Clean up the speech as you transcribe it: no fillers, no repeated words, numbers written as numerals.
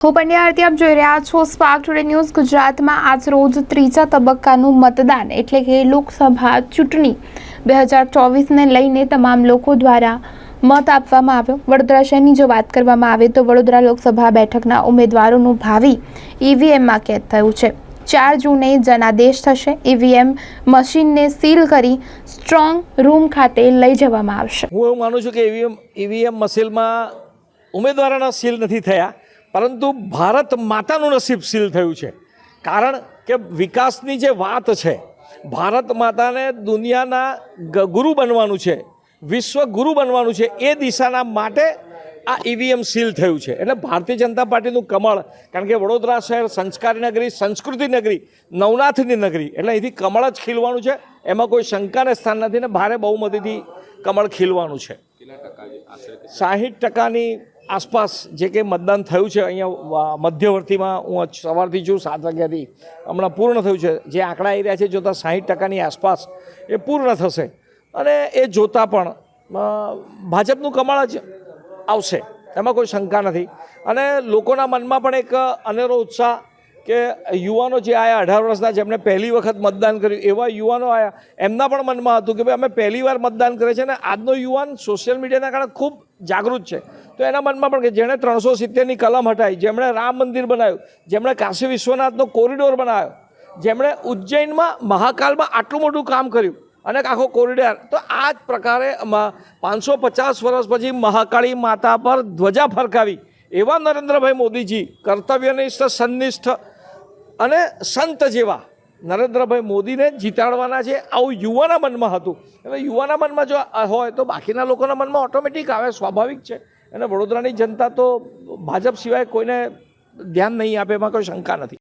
હું પંડ્યા આરતી આપ જોઈ રહ્યા છો સ્પાર્ક ટુડે ન્યૂઝ ગુજરાતમાં આજ રોજ ત્રીજા તબક્કાનું મતદાન એટલે કે લોકસભા ચૂંટણી 2024ને લઈને તમામ લોકો દ્વારા મત આપવામાં આવ્યો। વડોદરા શહેરની જો વાત કરવામાં આવે તો વડોદરા લોકસભા બેઠકના ઉમેદવારોનું ભાવિ ઈવીએમમાં કેદ થયું છે। 4 જૂને જનાદેશ થશે। ઈવીએમ મશીનને સીલ કરી સ્ટ્રોંગ રૂમ ખાતે લઈ જવામાં આવશે। હું એવું માનું છું કે ઈવીએમ મશીનમાં ઉમેદવારોના સીલ નથી થયા, પરંતુ ભારત માતાનું નસીબ સીલ થયું છે। કારણ કે વિકાસની જે વાત છે, ભારત માતાને દુનિયાના ગુરુ બનવાનું છે, વિશ્વ ગુરુ બનવાનું છે, એ દિશાના માટે આ ઈવીએમ સીલ થયું છે। એટલે ભારતીય જનતા પાર્ટીનું કમળ, કારણ કે વડોદરા શહેર સંસ્કારી નગરી, સંસ્કૃતિ નગરી, નવનાથની નગરી, એટલે અહીંથી કમળ જ ખીલવાનું છે, એમાં કોઈ શંકાને સ્થાન નથી ને ભારે બહુમતીથી કમળ ખીલવાનું છે। 60%ની આસપાસ જે કે મતદાન થયું છે અહીંયા મધ્યવર્તીમાં, હું સવારથી છું 7 વાગ્યાથી, હમણાં પૂર્ણ થયું છે। જે આંકડા આવી રહ્યા છે જોતાં 60%ની આસપાસ એ પૂર્ણ થશે અને એ જોતાં પણ ભાજપનું કમળ જ આવશે, એમાં કોઈ શંકા નથી। અને લોકોના મનમાં પણ એક અનેરો ઉત્સાહ કે યુવાનો જે આવ્યા 18 વર્ષના, જેમણે પહેલી વખત મતદાન કર્યું, એવા યુવાનો આવ્યા, એમના પણ મનમાં હતું કે ભાઈ અમે પહેલી વાર મતદાન કરે છે ને આજનો યુવાન સોશિયલ મીડિયાના કારણે ખૂબ જાગૃત છે, તો એના મનમાં પણ કે જેણે 370ની કલમ હટાવી, જેમણે રામ મંદિર બનાવ્યું, જેમણે કાશી વિશ્વનાથનો કોરિડોર બનાવ્યો, જેમણે ઉજ્જૈનમાં મહાકાલમાં આટલું મોટું કામ કર્યું અને આખો કોરિડોર, તો આ જ પ્રકારે 550 વર્ષ પછી મહાકાળી માતા પર ધ્વજા ફરકાવી એવા નરેન્દ્રભાઈ મોદીજી, કર્તવ્યનિષ્ઠ, સન્નિષ્ઠ અને સંત જેવા નરેન્દ્રભાઈ મોદીને જીતાડવાના છે, આવું યુવાના મનમાં હતું। એટલે યુવાના મનમાં જો હોય તો બાકીના લોકોના મનમાં ઓટોમેટિક આવે, સ્વાભાવિક છે। અને વડોદરાની જનતા તો ભાજપ સિવાય કોઈને ધ્યાન નહીં આપે, એમાં કોઈ શંકા નથી।